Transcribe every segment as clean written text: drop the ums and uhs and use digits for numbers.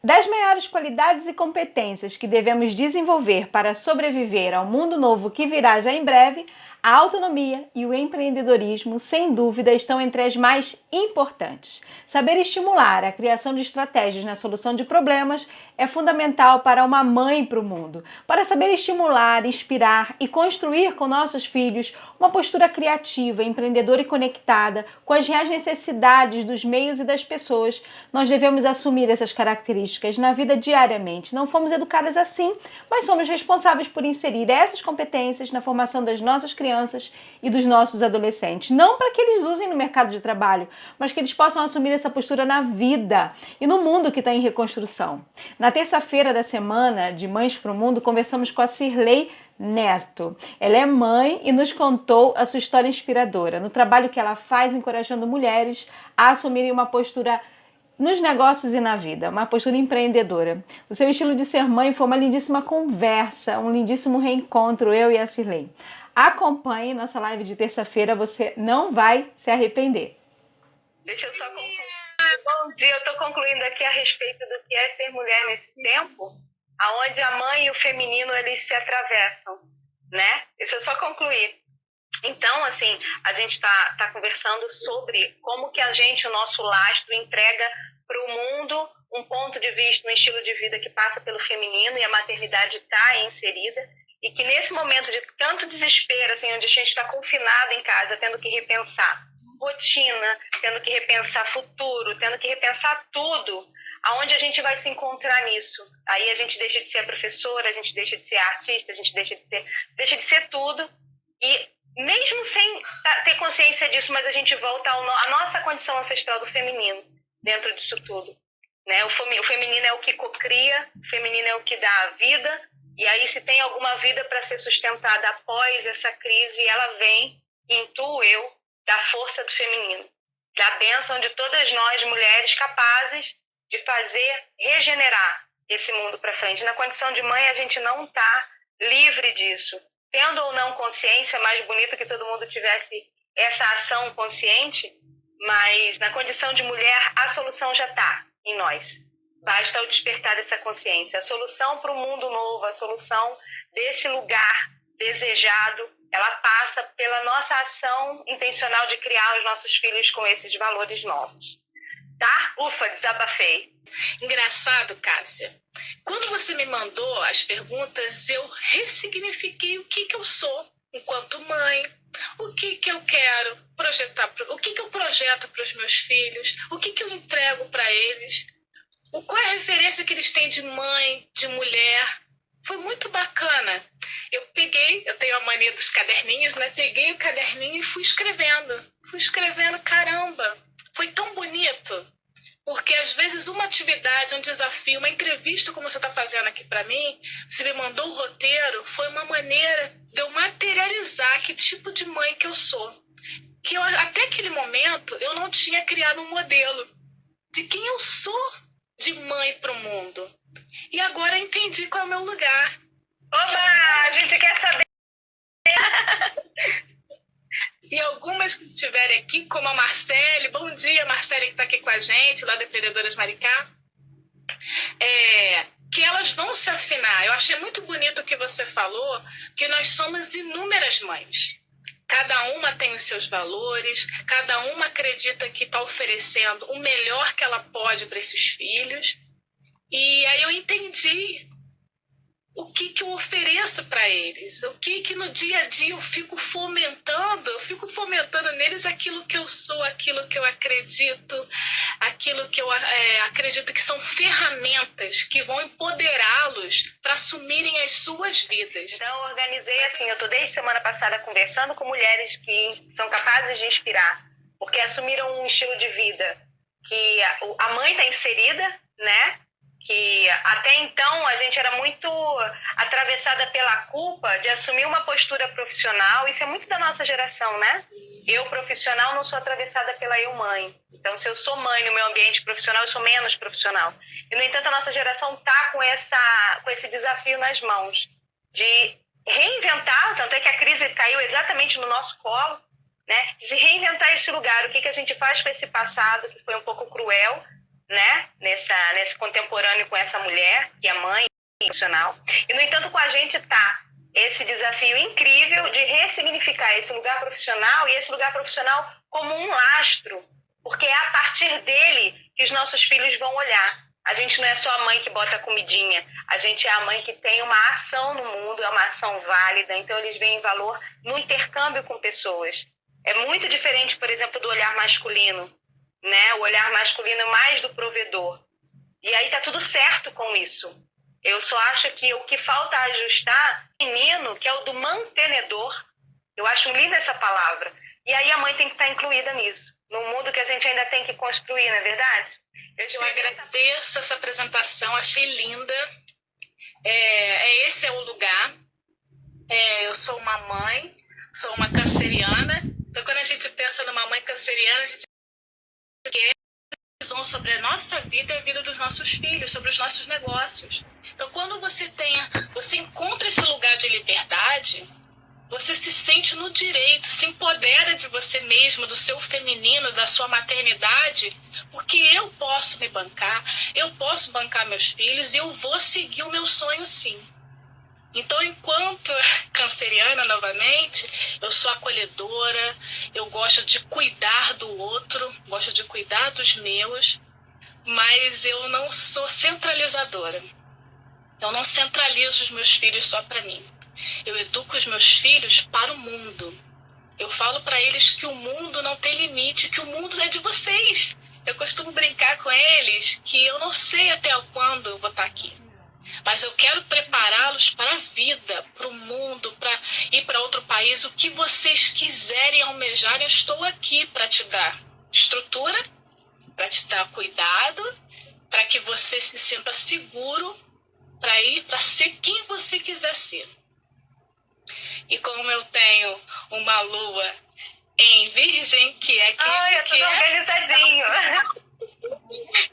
Das maiores qualidades e competências que devemos desenvolver para sobreviver ao mundo novo que virá já em breve, a autonomia e o empreendedorismo, sem dúvida, estão entre as mais importantes. Saber estimular a criação de estratégias na solução de problemas é fundamental para uma mãe para o mundo, para saber estimular, inspirar e construir com nossos filhos uma postura criativa, empreendedora e conectada com as reais necessidades dos meios e das pessoas. Nós devemos assumir essas características na vida diariamente. Não fomos educadas assim, mas somos responsáveis por inserir essas competências na formação das nossas crianças e dos nossos adolescentes. Não para que eles usem no mercado de trabalho, mas que eles possam assumir essa postura na vida e no mundo que está em reconstrução. Na terça-feira da semana de Mães para o Mundo, conversamos com a Cirlei Neto. Ela é mãe e nos contou a sua história inspiradora no trabalho que ela faz encorajando mulheres a assumirem uma postura nos negócios e na vida, uma postura empreendedora. O seu estilo de ser mãe foi uma lindíssima conversa, um lindíssimo reencontro, eu e a Cirlei. Acompanhe nossa live de terça-feira, você não vai se arrepender. Deixa eu só concluir. Bom dia, eu estou concluindo aqui a respeito do que é ser mulher nesse tempo, onde a mãe e o feminino eles se atravessam, né? Deixa eu só concluir. Então, assim, a gente está conversando sobre como que o nosso lastro entrega para o mundo um ponto de vista, um estilo de vida que passa pelo feminino e a maternidade está inserida. E que nesse momento de tanto desespero, assim, onde a gente está confinado em casa, tendo que repensar rotina, tendo que repensar futuro, tendo que repensar tudo, aonde a gente vai se encontrar nisso? Aí a gente deixa de ser a professora, a gente deixa de ser a artista, a gente deixa de ser tudo. E mesmo sem ter consciência disso, mas a gente volta à nossa condição ancestral do feminino dentro disso tudo, né? O feminino é o que cocria, o feminino é o que dá a vida, e aí se tem alguma vida para ser sustentada após essa crise, ela vem, intuo eu, da força do feminino, da bênção de todas nós, mulheres capazes de fazer regenerar esse mundo para frente. Na condição de mãe, a gente não está livre disso. Tendo ou não consciência, mais bonito que todo mundo tivesse essa ação consciente, mas na condição de mulher, a solução já está em nós. Basta o despertar dessa consciência. A solução para o mundo novo, a solução desse lugar desejado, ela passa pela nossa ação intencional de criar os nossos filhos com esses valores novos. Tá? Ufa, desabafei. Engraçado, Cássia. Quando você me mandou as perguntas, eu ressignifiquei o que eu sou enquanto mãe, o que eu quero projetar, o que eu projeto para os meus filhos, o que eu entrego para eles, qual é a referência que eles têm de mãe, de mulher. Foi muito bacana. Eu tenho a mania dos caderninhos, né? Peguei o caderninho e fui escrevendo, caramba, foi tão bonito. Porque, às vezes, uma atividade, um desafio, uma entrevista, como você está fazendo aqui para mim, você me mandou o roteiro, foi uma maneira de eu materializar que tipo de mãe que eu sou. Que até aquele momento, eu não tinha criado um modelo de quem eu sou de mãe para o mundo. E agora eu entendi qual é o meu lugar. Oba! A gente quer saber! E algumas que estiverem aqui, como a Marcele, bom dia, Marcele, que está aqui com a gente, lá da Empreendedoras Maricá, que elas vão se afinar. Eu achei muito bonito o que você falou, que nós somos inúmeras mães. Cada uma tem os seus valores, cada uma acredita que está oferecendo o melhor que ela pode para esses filhos. E aí eu entendi o que eu ofereço para eles, o que no dia a dia eu fico fomentando neles aquilo que eu sou, aquilo que eu acredito, aquilo que eu acredito que são ferramentas que vão empoderá-los para assumirem as suas vidas. Então, eu organizei assim, eu estou desde semana passada conversando com mulheres que são capazes de inspirar, porque assumiram um estilo de vida que a mãe está inserida, né? Que até então a gente era muito atravessada pela culpa de assumir uma postura profissional. Isso é muito da nossa geração, né? Eu, profissional, não sou atravessada pela eu, mãe. Então, se eu sou mãe no meu ambiente profissional, eu sou menos profissional. E, no entanto, a nossa geração está com esse desafio nas mãos de reinventar, tanto é que a crise caiu exatamente no nosso colo, né? De reinventar esse lugar, o que a gente faz com esse passado, que foi um pouco cruel, né, nesse contemporâneo com essa mulher, que é mãe profissional. E, no entanto, com a gente está esse desafio incrível de ressignificar esse lugar profissional e esse lugar profissional como um lastro, porque é a partir dele que os nossos filhos vão olhar. A gente não é só a mãe que bota a comidinha, a gente é a mãe que tem uma ação no mundo, é uma ação válida, então eles veem valor no intercâmbio com pessoas. É muito diferente, por exemplo, do olhar masculino, né? O olhar masculino é mais do provedor. E aí tá tudo certo com isso. Eu só acho que o que falta ajustar é o menino, que é o do mantenedor. Eu acho linda essa palavra. E aí a mãe tem que estar incluída nisso, no mundo que a gente ainda tem que construir, não é verdade? Eu agradeço essa apresentação, achei linda. Esse é o lugar. Eu sou uma mãe, sou uma canceriana. Então, quando a gente pensa numa mãe canceriana, a gente quer visão sobre a nossa vida e a vida dos nossos filhos, sobre os nossos negócios. Então, quando você encontra esse lugar de liberdade, você se sente no direito, se empodera de você mesmo, do seu feminino, da sua maternidade, porque eu posso me bancar, eu posso bancar meus filhos e eu vou seguir o meu sonho sim. Então, enquanto canceriana, novamente, eu sou acolhedora, eu gosto de cuidar do outro, gosto de cuidar dos meus, mas eu não sou centralizadora. Eu não centralizo os meus filhos só para mim. Eu educo os meus filhos para o mundo. Eu falo para eles que o mundo não tem limite, que o mundo é de vocês. Eu costumo brincar com eles que eu não sei até quando eu vou estar aqui. Mas eu quero prepará-los para a vida, para o mundo, para ir para outro país. O que vocês quiserem almejar, eu estou aqui para te dar estrutura, para te dar cuidado, para que você se sinta seguro para ir, para ser quem você quiser ser. E como eu tenho uma lua em Virgem, que é quem é tudo organizadinho.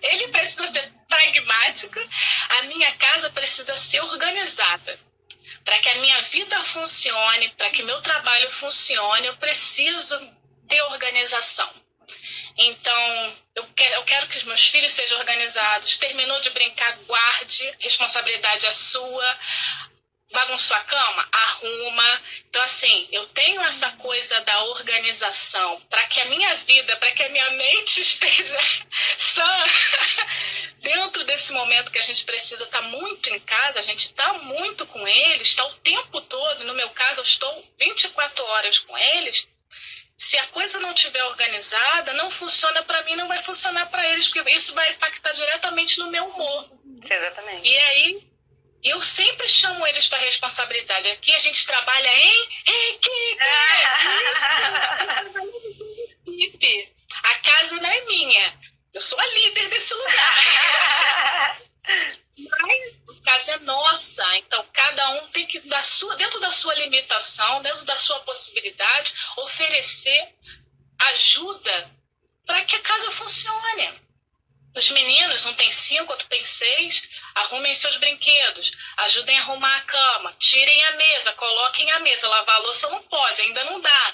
Ele precisa ser pragmático, a minha casa precisa ser organizada. Para que a minha vida funcione, para que meu trabalho funcione, eu preciso ter organização. Então, eu quero que os meus filhos sejam organizados. Terminou de brincar, guarde, responsabilidade é sua. Bagunçou a cama? Arruma. Então, assim, eu tenho essa coisa da organização para que a minha vida, para que a minha mente esteja sã. Dentro desse momento que a gente precisa estar muito em casa, a gente está muito com eles, está o tempo todo. No meu caso, eu estou 24 horas com eles. Se a coisa não estiver organizada, não funciona para mim, não vai funcionar para eles, porque isso vai impactar diretamente no meu humor. Exatamente. E aí, eu sempre chamo eles para responsabilidade. Aqui a gente trabalha em equipe. A casa não é minha. Eu sou a líder desse lugar. Mas a casa é nossa. Então, cada um tem que, dentro da sua limitação, dentro da sua possibilidade, oferecer ajuda para que a casa funcione. Os meninos, um tem 5, outro tem 6, arrumem seus brinquedos, ajudem a arrumar a cama, tirem a mesa, coloquem a mesa. Lavar a louça não pode, ainda não dá.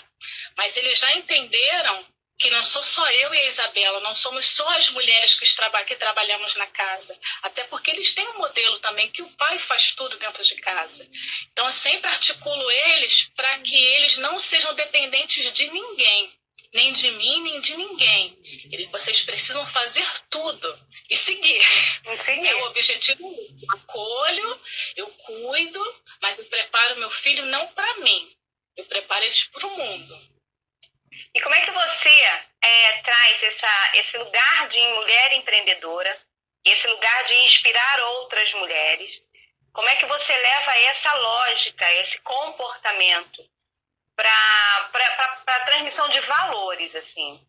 Mas eles já entenderam que não sou só eu e a Isabela, não somos só as mulheres que trabalhamos na casa. Até porque eles têm um modelo também que o pai faz tudo dentro de casa. Então eu sempre articulo eles para que eles não sejam dependentes de ninguém. Nem de mim, nem de ninguém. Vocês precisam fazer tudo e seguir. É o objetivo. Eu acolho, eu cuido, mas eu preparo meu filho não para mim. Eu preparo eles para o mundo. E como é que você traz esse lugar de mulher empreendedora, esse lugar de inspirar outras mulheres? Como é que você leva essa lógica, esse comportamento para a transmissão de valores, assim,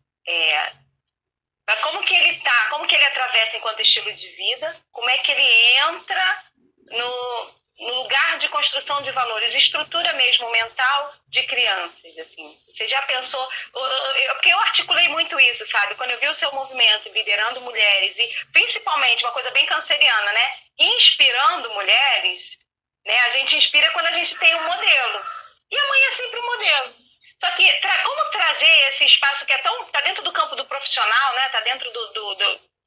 para como que ele atravessa enquanto estilo de vida, como é que ele entra no lugar de construção de valores, estrutura mesmo mental de crianças, assim. Você já pensou, porque eu articulei muito isso, sabe, quando eu vi o seu movimento liderando mulheres e principalmente uma coisa bem canceriana, né, inspirando mulheres, né, a gente inspira quando a gente tem um modelo. E a mãe é sempre um modelo. Só que como trazer esse espaço que é tão... Está dentro do campo do profissional, né? Está dentro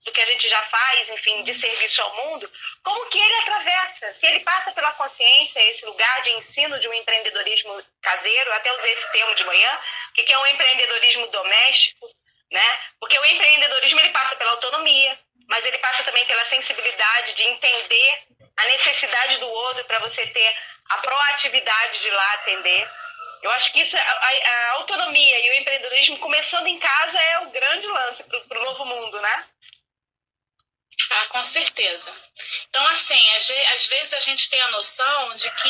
do que a gente já faz, enfim, de serviço ao mundo, como que ele atravessa, se ele passa pela consciência, esse lugar de ensino de um empreendedorismo caseiro, até usei esse termo de manhã, que é um empreendedorismo doméstico, né? Porque o empreendedorismo ele passa pela autonomia, mas ele passa também pela sensibilidade de entender a necessidade do outro para você ter a proatividade de ir lá atender. Eu acho que isso, a autonomia e o empreendedorismo começando em casa é o grande lance para o novo mundo, né? Ah, com certeza. Então, assim, às vezes a gente tem a noção de que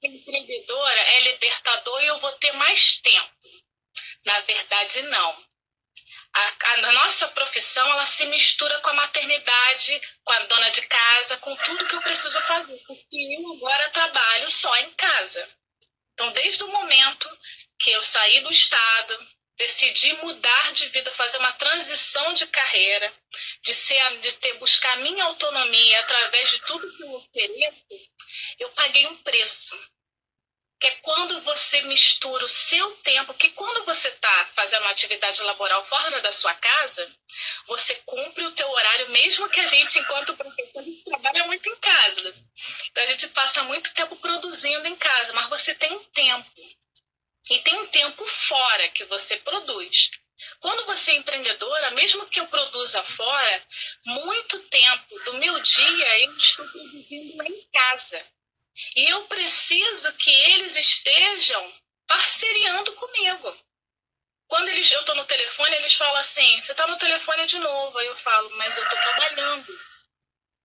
empreendedora é libertador e eu vou ter mais tempo. Na verdade, não. A nossa profissão, ela se mistura com a maternidade, com a dona de casa, com tudo que eu preciso fazer, porque eu agora trabalho só em casa. Então, desde o momento que eu saí do estado, decidi mudar de vida, fazer uma transição de carreira, buscar minha autonomia através de tudo que eu ofereço, eu paguei um preço. Que é quando você mistura o seu tempo, que quando você está fazendo uma atividade laboral fora da sua casa, você cumpre o teu horário, mesmo que a gente, enquanto professor, a gente trabalha muito em casa. Então, a gente passa muito tempo produzindo em casa, mas você tem um tempo. E tem um tempo fora que você produz. Quando você é empreendedora, mesmo que eu produza fora, muito tempo do meu dia eu estou produzindo em casa. E eu preciso que eles estejam parceriando comigo. Quando eu estou no telefone, eles falam assim, você está no telefone de novo. Aí eu falo, mas eu estou trabalhando.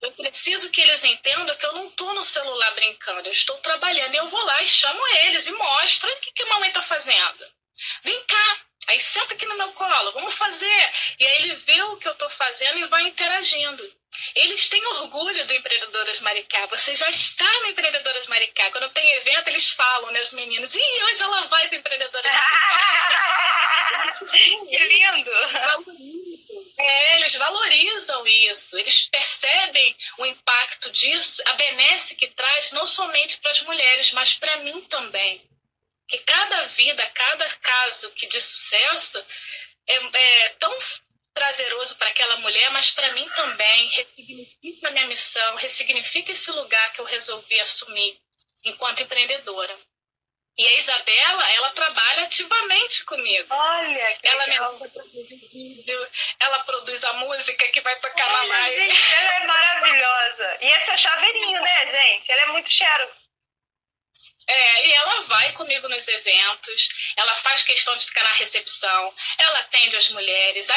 Eu preciso que eles entendam que eu não estou no celular brincando, eu estou trabalhando. E eu vou lá e chamo eles e mostro o que a mamãe está fazendo. Vem cá, aí senta aqui no meu colo, vamos fazer. E aí ele vê o que eu estou fazendo e vai interagindo. Eles têm orgulho do Empreendedoras Maricá. Você já está no Empreendedoras Maricá. Quando tem evento, eles falam, né, os meninos, e hoje ela vai para Empreendedoras Maricá. Que lindo! Eles valorizam isso, eles percebem o impacto disso, a benesse que traz não somente para as mulheres, mas para mim também. Que cada vida, cada caso de sucesso é tão prazeroso para aquela mulher, mas para mim também ressignifica a minha missão, ressignifica esse lugar que eu resolvi assumir enquanto empreendedora. E a Isabela, ela trabalha ativamente comigo. Olha, que ela legal. me produz vídeo, ela produz a música que vai tocar na live. Gente, ela é maravilhosa. E esse é o chaveirinho, né, gente? Ela é muito xerox. E ela vai comigo nos eventos, ela faz questão de ficar na recepção, ela atende as mulheres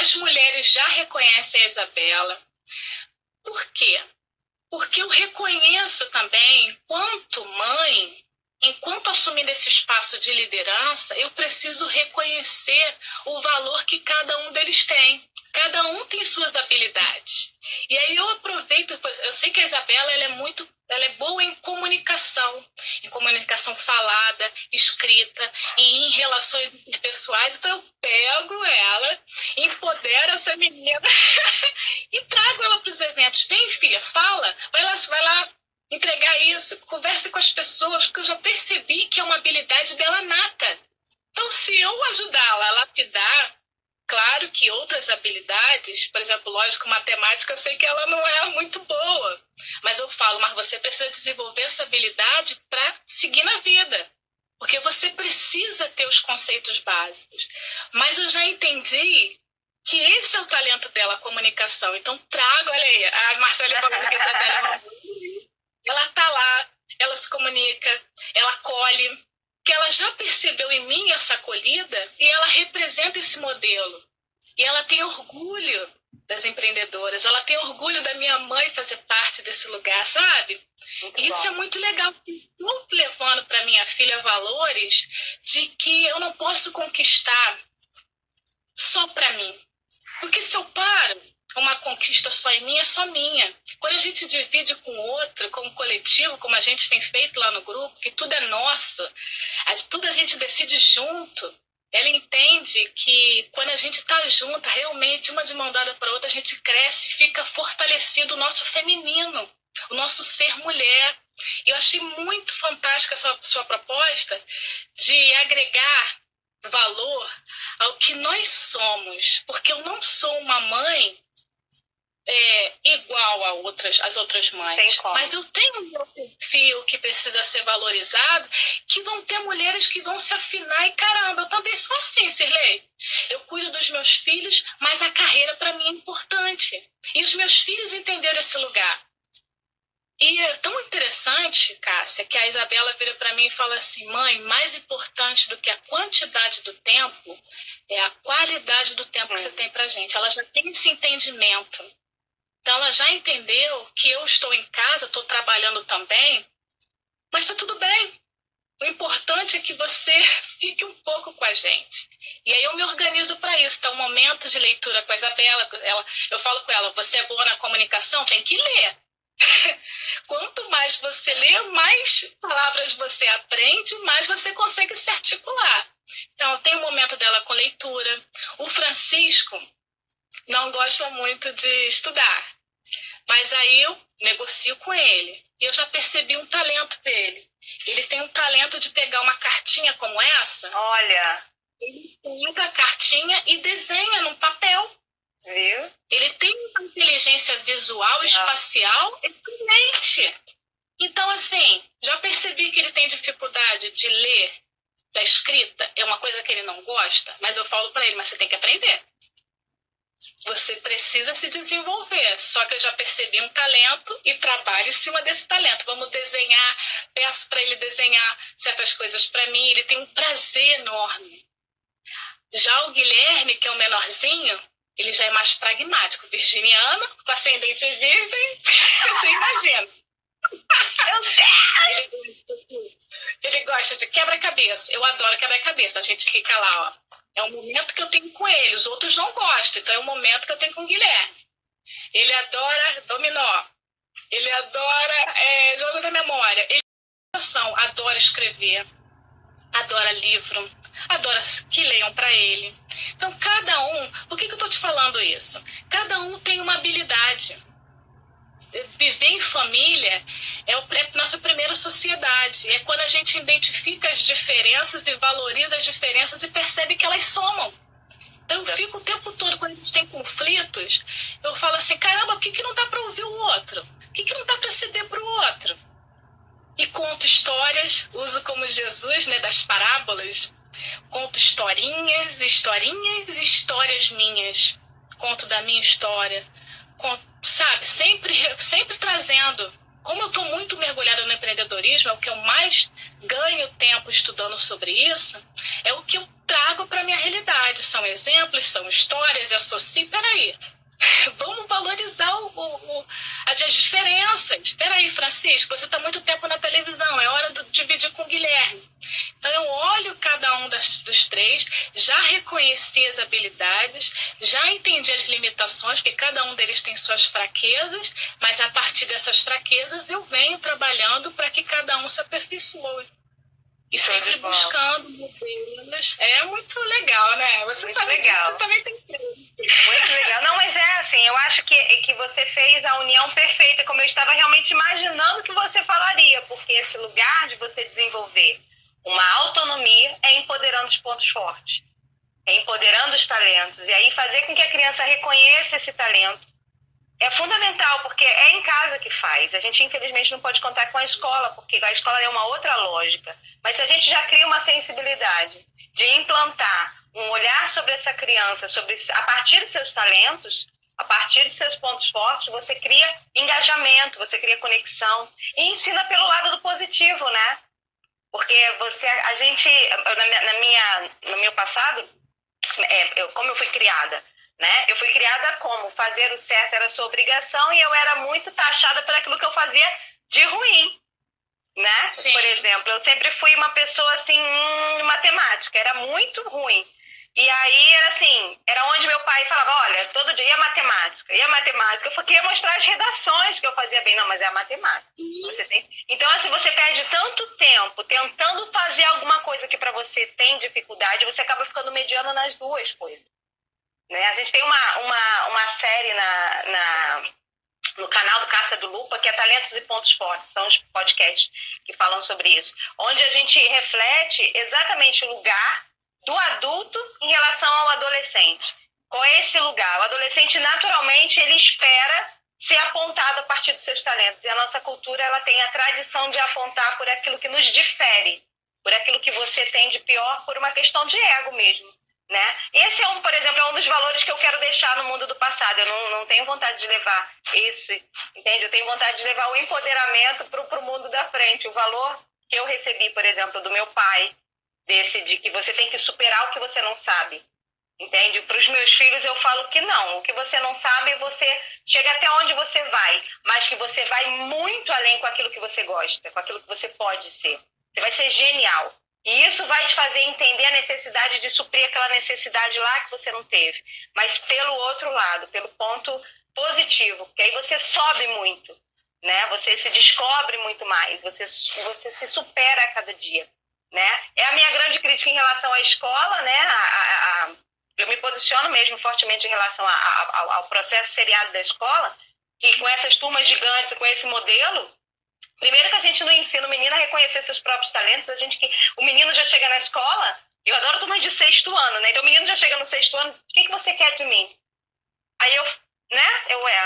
já reconhecem a Isabela. Por quê? Porque eu reconheço também, enquanto mãe, enquanto assumindo esse espaço de liderança, eu preciso reconhecer o valor que cada um deles tem. Cada um tem suas habilidades. E aí eu aproveito, eu sei que a Isabela ela é boa em comunicação falada, escrita e em relações interpessoais. Então eu pego ela, empodero essa menina e trago ela para os eventos. Vem, filha, fala, vai lá entregar isso, converse com as pessoas, porque eu já percebi que é uma habilidade dela nata. Então, se eu ajudá-la a lapidar, claro que outras habilidades, por exemplo, lógico, matemática, eu sei que ela não é muito boa, mas eu falo, mas você precisa desenvolver essa habilidade para seguir na vida, porque você precisa ter os conceitos básicos. Mas eu já entendi que esse é o talento dela, a comunicação. Então, trago, olha aí, a Marcela falou que ela está lá, ela se comunica, ela acolhe, que ela já percebeu em mim essa acolhida e ela representa esse modelo. E ela tem orgulho das empreendedoras, ela tem orgulho da minha mãe fazer parte desse lugar, sabe? E isso é muito legal. Estou levando para minha filha valores de que eu não posso conquistar só para mim. Porque se eu paro, uma conquista só em mim é só minha. Quando a gente divide com o outro, com o coletivo, como a gente tem feito lá no grupo, que tudo é nosso, tudo a gente decide junto, ela entende que quando a gente está junto, realmente, uma de mão dada para outra, a gente cresce, fica fortalecido o nosso feminino, o nosso ser mulher. Eu achei muito fantástica a sua proposta de agregar valor ao que nós somos, porque eu não sou uma mãe igual às outras mães, mas eu tenho um meu perfil que precisa ser valorizado, que vão ter mulheres que vão se afinar e caramba, eu também sou assim, Cirlei. Eu cuido dos meus filhos, mas a carreira para mim é importante. E os meus filhos entenderam esse lugar. E é tão interessante, Cássia, que a Isabela vira para mim e fala assim: mãe, mais importante do que a quantidade do tempo é a qualidade do tempo que você tem pra gente. Ela já tem esse entendimento. Então ela já entendeu que eu estou em casa, estou trabalhando também, mas está tudo bem. O importante é que você fique um pouco com a gente. E aí eu me organizo para isso. Então, um momento de leitura com a Isabela, eu falo com ela: você é boa na comunicação? Tem que ler. Quanto mais você lê, mais palavras você aprende, mais você consegue se articular. Então, tem um momento dela com leitura. O Francisco não gosta muito de estudar, mas aí eu negocio com ele. E eu já percebi um talento dele. Ele tem um talento de pegar uma cartinha como essa. Olha! Ele pega a cartinha e desenha num papel. Viu? Ele tem uma inteligência visual, espacial, excelente. Então, assim, já percebi que ele tem dificuldade de ler, da escrita. É uma coisa que ele não gosta, mas eu falo para ele: mas você tem que aprender. Você precisa se desenvolver. Só que eu já percebi um talento e trabalho em cima desse talento. Vamos desenhar, peço para ele desenhar certas coisas para mim. Ele tem um prazer enorme. Já o Guilherme, que é o menorzinho, ele já é mais pragmático, virginiano, com ascendente virgem, você imagina. Ele gosta de quebra-cabeça. Eu adoro quebra-cabeça. A gente fica lá, ó. É um momento que eu tenho com ele. Os outros não gostam, então é um momento que eu tenho com o Guilherme. Ele adora dominó. Ele adora jogo da memória. Ele adora escrever. Adora livro. Adora que leiam para ele. Então, cada um... Por que eu estou te falando isso? Cada um tem uma habilidade. Viver em família é a nossa primeira sociedade. É quando a gente identifica as diferenças e valoriza as diferenças e percebe que elas somam. Então, eu fico o tempo todo, quando a gente tem conflitos, eu falo assim: caramba, por que não dá para ouvir o outro? Por que não dá para ceder para o outro? E conto histórias, uso como Jesus, né, das parábolas. Conto historinhas, histórias minhas. Conto da minha história. Sabe, sempre trazendo. Como eu estou muito mergulhada no empreendedorismo, é o que eu mais ganho tempo estudando sobre isso, é o que eu trago para a minha realidade. São exemplos, são histórias, e associo. Peraí, vamos valorizar as diferenças. Peraí, Francisco, você está muito tempo na televisão, é hora de dividir com o Guilherme. Então eu olho cada um dos três, já reconheci as habilidades, já entendi as limitações, porque cada um deles tem suas fraquezas, mas a partir dessas fraquezas eu venho trabalhando para que cada um se aperfeiçoe. E sempre buscando modelos. É muito legal, né? Você muito sabe legal. Que você também tem muito legal. Não, mas é assim, eu acho que você fez a união perfeita, como eu estava realmente imaginando que você falaria, porque esse lugar de você desenvolver uma autonomia é empoderando os pontos fortes, é empoderando os talentos, e aí fazer com que a criança reconheça esse talento é fundamental, porque é em casa que faz. A gente, infelizmente, não pode contar com a escola, porque a escola é uma outra lógica. Mas se a gente já cria uma sensibilidade de implantar um olhar sobre essa criança, a partir dos seus talentos, a partir dos seus pontos fortes, você cria engajamento, você cria conexão e ensina pelo lado do positivo, né? Porque a gente, no meu passado, como eu fui criada, né? Eu fui criada como fazer o certo era sua obrigação e eu era muito taxada por aquilo que eu fazia de ruim, né? Sim. Por exemplo, eu sempre fui uma pessoa assim, matemática, era muito ruim. E aí era assim, era onde meu pai falava: olha, todo dia, e a matemática? Eu queria mostrar as redações que eu fazia bem. Não, mas é a matemática. Então, assim, você perde tanto tempo tentando fazer alguma coisa que para você tem dificuldade, você acaba ficando mediano nas duas coisas. Né? A gente tem uma série no canal do Cássia do Lupa, que é Talentos e Pontos Fortes, são os podcasts que falam sobre isso, onde a gente reflete exatamente o lugar do adulto em relação ao adolescente. Qual é esse lugar? O adolescente, naturalmente, ele espera ser apontado a partir dos seus talentos. E a nossa cultura, ela tem a tradição de apontar por aquilo que nos difere, por aquilo que você tem de pior, por uma questão de ego mesmo, né? Esse é, por exemplo, é um dos valores que eu quero deixar no mundo do passado. Eu não tenho vontade de levar esse, entende? Eu tenho vontade de levar o empoderamento para o mundo da frente. O valor que eu recebi, por exemplo, do meu pai, desse de que você tem que superar o que você não sabe. Entende? Para os meus filhos eu falo que não. O que você não sabe, você chega até onde você vai, mas que você vai muito além com aquilo que você gosta, com aquilo que você pode ser. Você vai ser genial. E isso vai te fazer entender a necessidade de suprir aquela necessidade lá que você não teve. Mas pelo outro lado, pelo ponto positivo, que aí você sobe muito, né? Você se descobre muito mais, você se supera a cada dia, né? É a minha grande crítica em relação à escola, né? Eu me posiciono mesmo fortemente em relação ao processo seriado da escola, que com essas turmas gigantes, com esse modelo, primeiro que a gente não ensina o menino a reconhecer seus próprios talentos, o menino já chega na escola, eu adoro turmas de 6º ano, né? Então o menino já chega no 6º ano, o que você quer de mim? Aí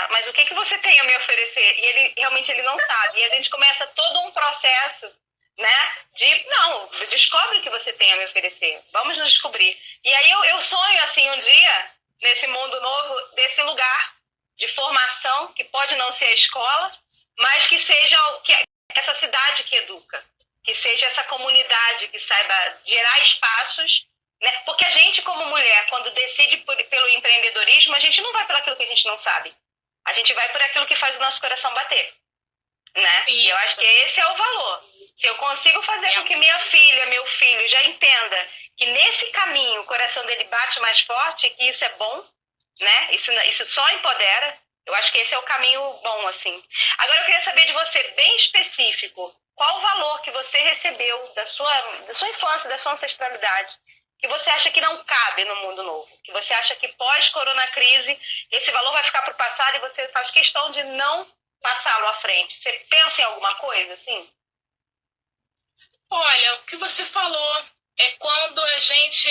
mas o que você tem a me oferecer? E ele realmente não sabe. E a gente começa todo um processo, né? Descobre o que você tem a me oferecer. Vamos nos descobrir. E aí eu sonho, assim, um dia, nesse mundo novo, desse lugar de formação, que pode não ser a escola, mas que seja essa cidade que educa, que seja essa comunidade que saiba gerar espaços, né? Porque a gente, como mulher, quando decide pelo empreendedorismo, a gente não vai por aquilo que a gente não sabe. A gente vai por aquilo que faz o nosso coração bater, né? E eu acho que esse é o valor. Se eu consigo fazer com que minha filha, meu filho já entenda que nesse caminho o coração dele bate mais forte, que isso é bom, né? Isso só empodera. Eu acho que esse é o caminho bom, assim. Agora eu queria saber de você, bem específico, qual o valor que você recebeu da sua infância, da sua ancestralidade, que você acha que não cabe no mundo novo, que você acha que pós-corona-crise esse valor vai ficar para o passado e você faz questão de não passá-lo à frente. Você pensa em alguma coisa, assim? Olha, o que você falou é quando a gente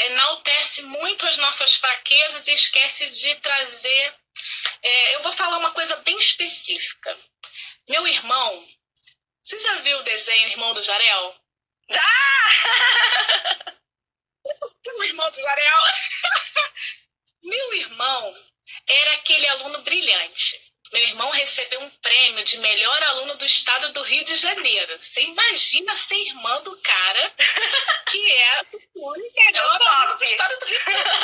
enaltece muito as nossas fraquezas e esquece de trazer... eu vou falar uma coisa bem específica. Meu irmão, você já viu o desenho Irmão do Jarel? Ah! O Irmão do Jarel? Meu irmão era aquele aluno brilhante. Meu irmão recebeu um prêmio de melhor aluno do estado do Rio de Janeiro. Você imagina ser irmã do cara que é o melhor aluno do estado do Rio de Janeiro.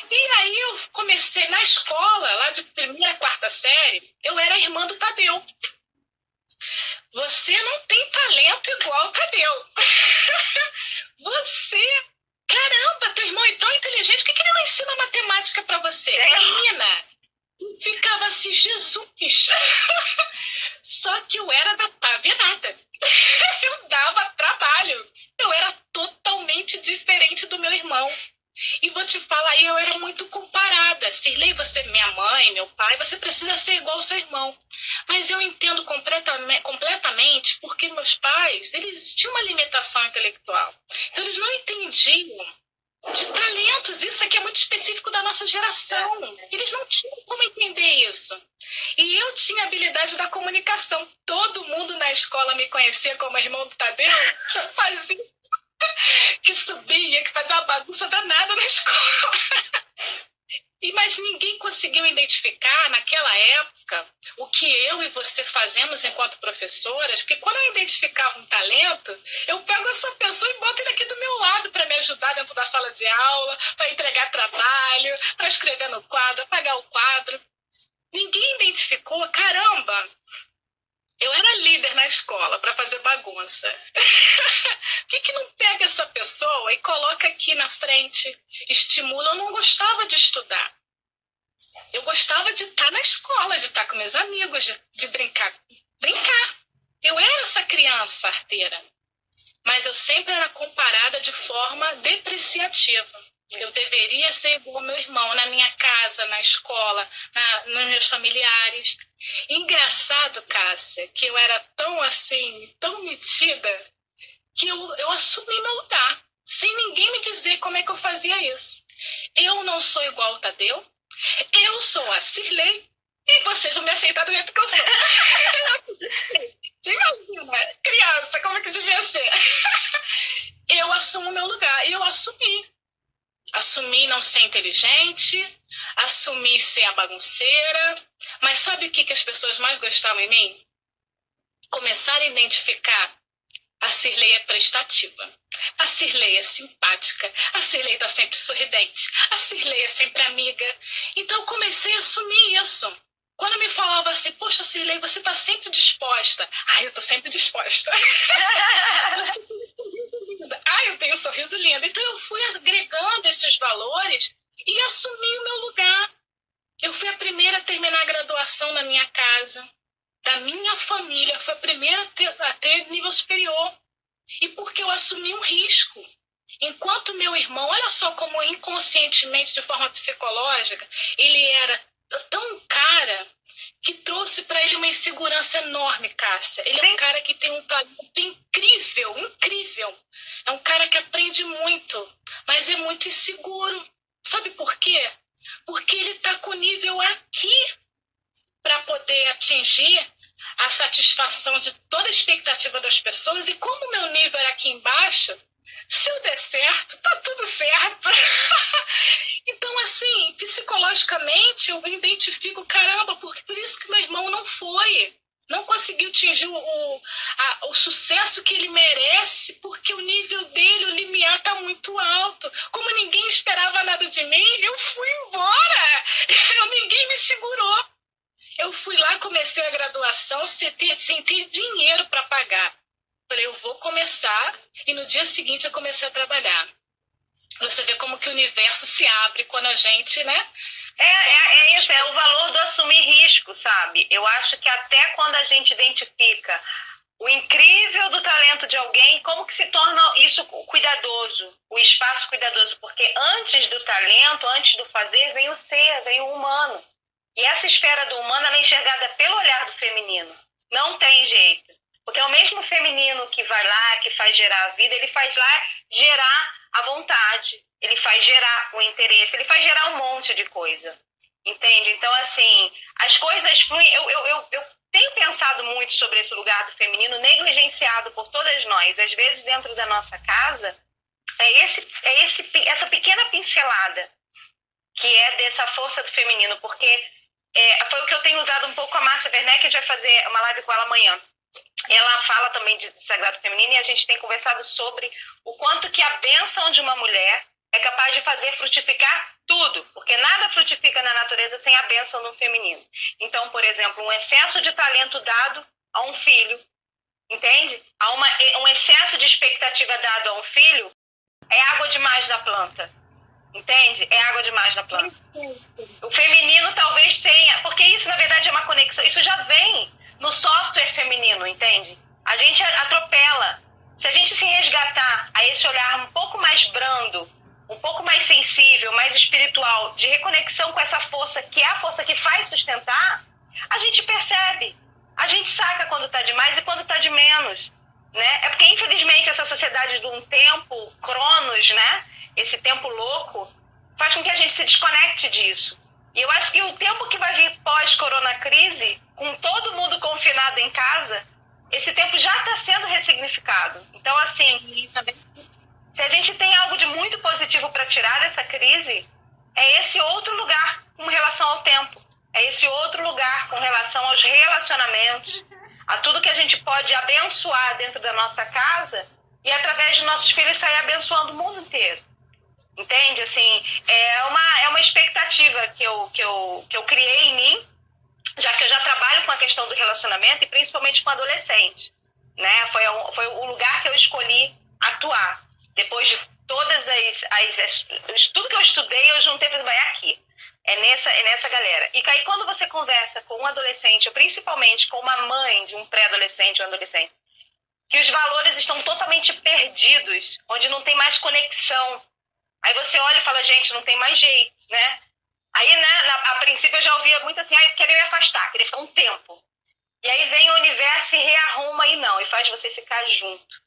E aí eu comecei na escola, lá de 1ª a 4ª série, eu era irmã do Tadeu. Você não tem talento igual ao Tadeu. Caramba, teu irmão é tão inteligente, por que ele não ensina matemática pra você? Menina, ficava assim, Jesus. Só que eu era da pá virada. Eu dava trabalho. Eu era totalmente diferente do meu irmão. E vou te falar, eu era muito comparada. Sirlei, você, minha mãe, meu pai, você precisa ser igual ao seu irmão. Mas eu entendo completamente porque meus pais, eles tinham uma limitação intelectual. Então eles não entendiam de talentos. Isso aqui é muito específico da nossa geração. Eles não tinham como entender isso. E eu tinha a habilidade da comunicação. Todo mundo na escola me conhecia como irmão do Tadeu, que fazia... que subia, que fazia uma bagunça danada na escola. Mas ninguém conseguiu identificar naquela época o que eu e você fazemos enquanto professoras, porque quando eu identificava um talento, eu pego essa pessoa e boto ele aqui do meu lado para me ajudar dentro da sala de aula, para entregar trabalho, para escrever no quadro, apagar o quadro. Ninguém identificou, caramba, eu era líder na escola para fazer bagunça. Por que não pega essa pessoa e coloca aqui na frente, estimula? Eu não gostava de estudar. Eu gostava de estar na escola, de estar com meus amigos, de brincar. Eu era essa criança arteira. Mas eu sempre era comparada de forma depreciativa. Eu deveria ser igual ao meu irmão, na minha casa, na escola, nos meus familiares. Engraçado, Cássia, que eu era tão assim, tão metida, que eu assumi meu lugar. sem ninguém me dizer como é que eu fazia isso. Eu não sou igual ao Tadeu, eu sou a Cirlei e vocês vão me aceitar do jeito que eu sou. Você imagina, criança, como é que devia ser? Eu assumo o meu lugar, e eu assumi. Assumi não ser inteligente, assumi ser a bagunceira, mas sabe o que as pessoas mais gostavam em mim? Começar a identificar: a Cirlei é prestativa, a Cirlei é simpática, a Cirlei está sempre sorridente, a Cirlei é sempre amiga. Então eu comecei a assumir isso. Quando me falava assim, poxa, Cirlei, você está sempre disposta. Eu estou sempre disposta. Você tem um sorriso lindo. Eu tenho um sorriso lindo. Então eu fui agregando esses valores e assumi o meu lugar. Eu fui a primeira a terminar a graduação na minha casa, da minha família, foi a primeira a ter nível superior. E porque eu assumi um risco. Enquanto meu irmão, olha só como inconscientemente, de forma psicológica, ele era tão cara que trouxe para ele uma insegurança enorme, Cássia. Ele é um cara que tem um talento incrível, incrível. É um cara que aprende muito, mas é muito inseguro. Sabe por quê? Porque ele está com o nível aqui para poder atingir a satisfação de toda a expectativa das pessoas. E como o meu nível era aqui embaixo, se eu der certo, tá tudo certo. Então, assim, psicologicamente, eu identifico, caramba, por isso que meu irmão não foi. Não conseguiu atingir o sucesso que ele merece, porque o nível dele, o limiar, tá muito alto. Como ninguém esperava nada de mim, eu fui embora. Ninguém me segurou. Eu fui lá, comecei a graduação sem ter dinheiro para pagar. Falei, eu vou começar, e no dia seguinte eu comecei a trabalhar. Você vê como que o universo se abre quando a gente, né? É isso, é o valor do assumir risco, sabe? Eu acho que até quando a gente identifica o incrível do talento de alguém, como que se torna isso cuidadoso, o espaço cuidadoso, porque antes do talento, antes do fazer, vem o ser, vem o humano. E essa esfera do humano, ela é enxergada pelo olhar do feminino. Não tem jeito. Porque é o mesmo feminino que vai lá, que faz gerar a vida, ele faz lá gerar a vontade, ele faz gerar o interesse, ele faz gerar um monte de coisa. Entende? Então, assim, as coisas fluem. Eu tenho pensado muito sobre esse lugar do feminino negligenciado por todas nós. Às vezes, dentro da nossa casa, essa pequena pincelada que é dessa força do feminino, porque foi o que eu tenho usado um pouco com a Márcia Werneck, que a gente vai fazer uma live com ela amanhã. Ela fala também de sagrado feminino e a gente tem conversado sobre o quanto que a bênção de uma mulher é capaz de fazer frutificar tudo, porque nada frutifica na natureza sem a bênção no feminino. Então, por exemplo, um excesso de talento dado a um filho, entende? Um excesso de expectativa dado a um filho é água demais na planta. Entende? É água demais na planta. O feminino talvez tenha, porque isso na verdade é uma conexão, isso já vem no software feminino, entende? A gente atropela. Se a gente se resgatar a esse olhar um pouco mais brando, um pouco mais sensível, mais espiritual, de reconexão com essa força, que é a força que faz sustentar, a gente percebe, a gente saca quando tá de mais e quando tá de menos, né? É porque infelizmente essa sociedade de um tempo, Cronos, né? Esse tempo louco, faz com que a gente se desconecte disso. E eu acho que o tempo que vai vir pós-corona crise, com todo mundo confinado em casa, esse tempo já está sendo ressignificado. Então, assim, se a gente tem algo de muito positivo para tirar dessa crise, é esse outro lugar com relação ao tempo. É esse outro lugar com relação aos relacionamentos, a tudo que a gente pode abençoar dentro da nossa casa e, através de nossos filhos, sair abençoando o mundo inteiro. Entende? Assim, é uma expectativa que eu criei em mim, já que eu já trabalho com a questão do relacionamento e principalmente com adolescente, né? Foi o lugar que eu escolhi atuar. Depois de todas tudo que eu estudei, eu juntei para trabalhar aqui. É nessa galera. E aí, quando você conversa com um adolescente, ou principalmente com uma mãe de um pré-adolescente ou adolescente, que os valores estão totalmente perdidos, onde não tem mais conexão. Aí você olha e fala, gente, não tem mais jeito, né? Aí, né, a princípio eu já ouvia muito assim, eu queria me afastar, queria ficar um tempo. E aí vem o universo e rearruma e não, e faz você ficar junto.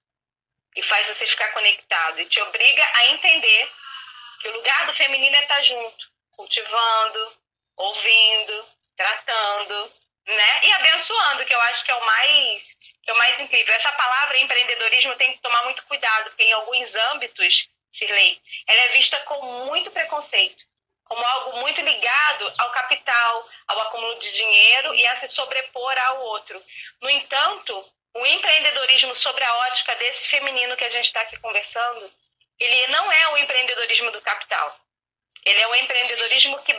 e faz você ficar conectado e te obriga a entender que o lugar do feminino é estar junto, cultivando, ouvindo, tratando, né? E abençoando, que eu acho que é o mais incrível. Essa palavra empreendedorismo tem que tomar muito cuidado, porque em alguns âmbitos, Cirlei, ela é vista com muito preconceito, como algo muito ligado ao capital, ao acúmulo de dinheiro e a se sobrepor ao outro. No entanto, o empreendedorismo sobre a ótica desse feminino que a gente está aqui conversando, ele não é o empreendedorismo do capital. Ele é um empreendedorismo que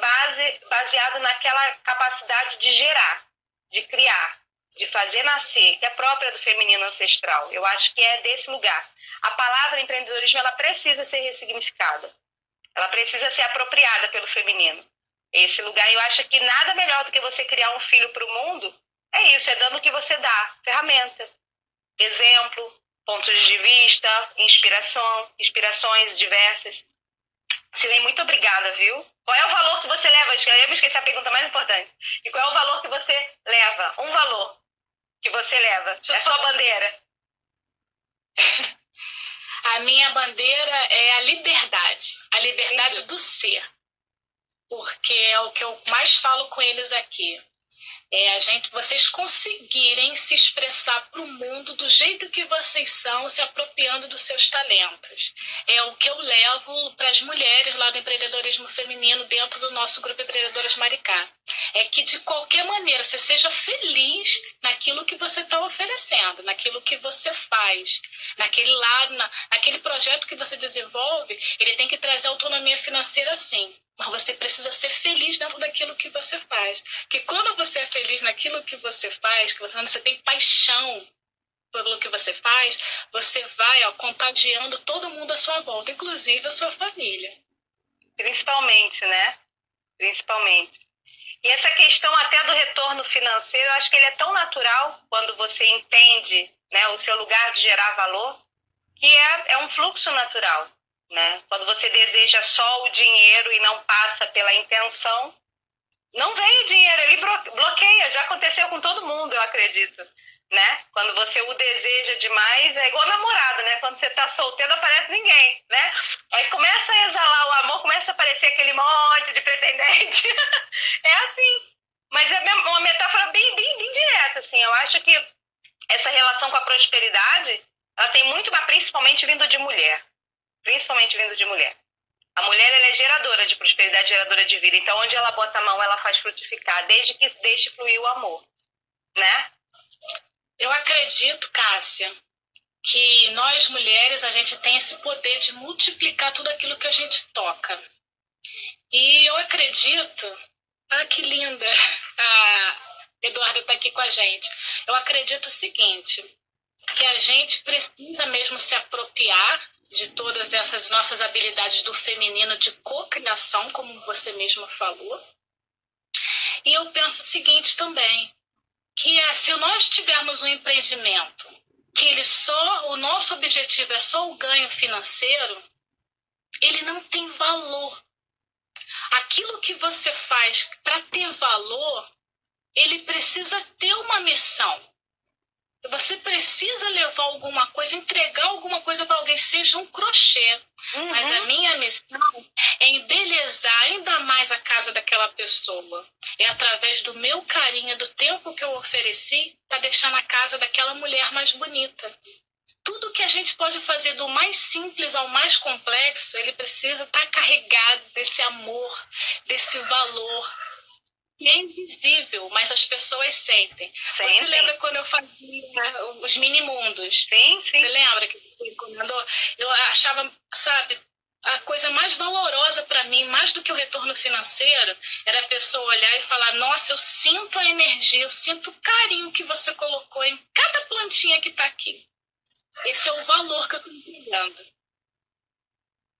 baseado naquela capacidade de gerar, de criar, de fazer nascer, que é própria do feminino ancestral. Eu acho que é desse lugar. A palavra empreendedorismo, ela precisa ser ressignificada. Ela precisa ser apropriada pelo feminino. Esse lugar, eu acho que nada melhor do que você criar um filho para o mundo, é isso, é dando o que você dá, ferramenta, exemplo, pontos de vista, inspirações diversas. Silene, muito obrigada, viu? Qual é o valor que você leva? Eu me esqueci a pergunta mais importante. E qual é o valor que você leva? Um valor que você leva. É sua bandeira. A minha bandeira é a liberdade do ser. Porque é o que eu mais falo com eles aqui. É vocês conseguirem se expressar para o mundo do jeito que vocês são, se apropriando dos seus talentos. É o que eu levo para as mulheres lá do empreendedorismo feminino dentro do nosso grupo Empreendedoras Maricá. É que de qualquer maneira você seja feliz naquilo que você está oferecendo, naquilo que você faz, naquele lado, naquele projeto que você desenvolve, ele tem que trazer autonomia financeira sim. Mas você precisa ser feliz dentro daquilo que você faz. Porque quando você é feliz naquilo que você faz, quando você tem paixão pelo que você faz, você vai contagiando todo mundo à sua volta, inclusive a sua família. Principalmente, né? Principalmente. E essa questão até do retorno financeiro, eu acho que ele é tão natural quando você entende, né, o seu lugar de gerar valor, que é um fluxo natural. Né? Quando você deseja só o dinheiro e não passa pela intenção, não vem o dinheiro, ele bloqueia. Já aconteceu com todo mundo, eu acredito. Né? Quando você o deseja demais, é igual namorado, né? Quando você tá solteiro, não aparece ninguém, né? Aí começa a exalar o amor, começa a aparecer aquele monte de pretendente. É assim. Mas é uma metáfora bem direta, assim. Eu acho que essa relação com a prosperidade, ela tem muito, mas principalmente vindo de mulher. Principalmente vindo de mulher. A mulher, ela é geradora de prosperidade, geradora de vida. Então, onde ela bota a mão, ela faz frutificar, desde que deixe fluir o amor, né? Eu acredito, Cássia, que nós mulheres, a gente tem esse poder de multiplicar tudo aquilo que a gente toca. E eu acredito... Ah, que linda! A Eduarda está aqui com a gente. Eu acredito o seguinte, que a gente precisa mesmo se apropriar de todas essas nossas habilidades do feminino de cocriação, como você mesma falou. E eu penso o seguinte também, que se nós tivermos um empreendimento que o nosso objetivo é só o ganho financeiro, ele não tem valor. Aquilo que você faz para ter valor, ele precisa ter uma missão. Você precisa levar alguma coisa, entregar alguma coisa para alguém, seja um crochê. Uhum. Mas a minha missão é embelezar ainda mais a casa daquela pessoa. É através do meu carinho, do tempo que eu ofereci, tá deixando a casa daquela mulher mais bonita. Tudo que a gente pode fazer do mais simples ao mais complexo, ele precisa estar carregado desse amor, desse valor. E é invisível, mas as pessoas sentem. Você lembra quando eu fazia os mini-mundos? Sim. Você lembra que você encomendou? Eu achava, sabe, a coisa mais valorosa para mim, mais do que o retorno financeiro, era a pessoa olhar e falar, nossa, eu sinto a energia, eu sinto o carinho que você colocou em cada plantinha que está aqui. Esse é o valor que eu estou entregando.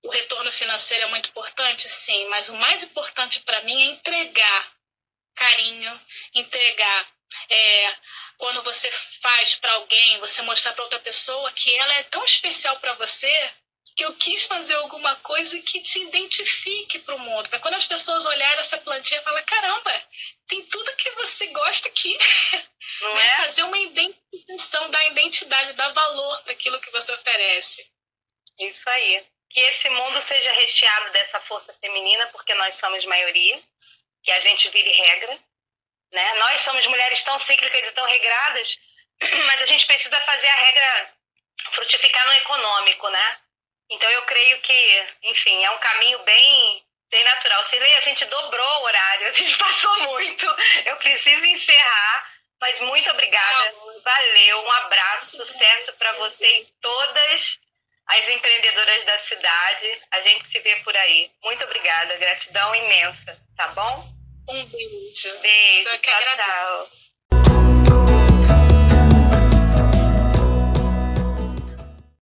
O retorno financeiro é muito importante, sim, mas o mais importante para mim é entregar carinho, entregar. Quando você faz para alguém, você mostrar para outra pessoa que ela é tão especial para você que eu quis fazer alguma coisa que te identifique para o mundo. Para quando as pessoas olharem essa plantinha e falar, caramba, tem tudo que você gosta aqui. Não né? é? Fazer uma identificação da identidade, dar valor para aquilo que você oferece. Isso aí. Que esse mundo seja recheado dessa força feminina, porque nós somos maioria, que a gente vire regra, né? Nós somos mulheres tão cíclicas e tão regradas, mas a gente precisa fazer a regra frutificar no econômico, né? Então eu creio que, enfim, é um caminho bem natural. Cirlei, a gente dobrou o horário, a gente passou muito. Eu preciso encerrar, mas muito obrigada. Valeu, um abraço, sucesso para você e todas as empreendedoras da cidade. A gente se vê por aí. Muito obrigada, gratidão imensa, tá bom? Um beijo. Beijo, Só que tchau, agradeço. tchau.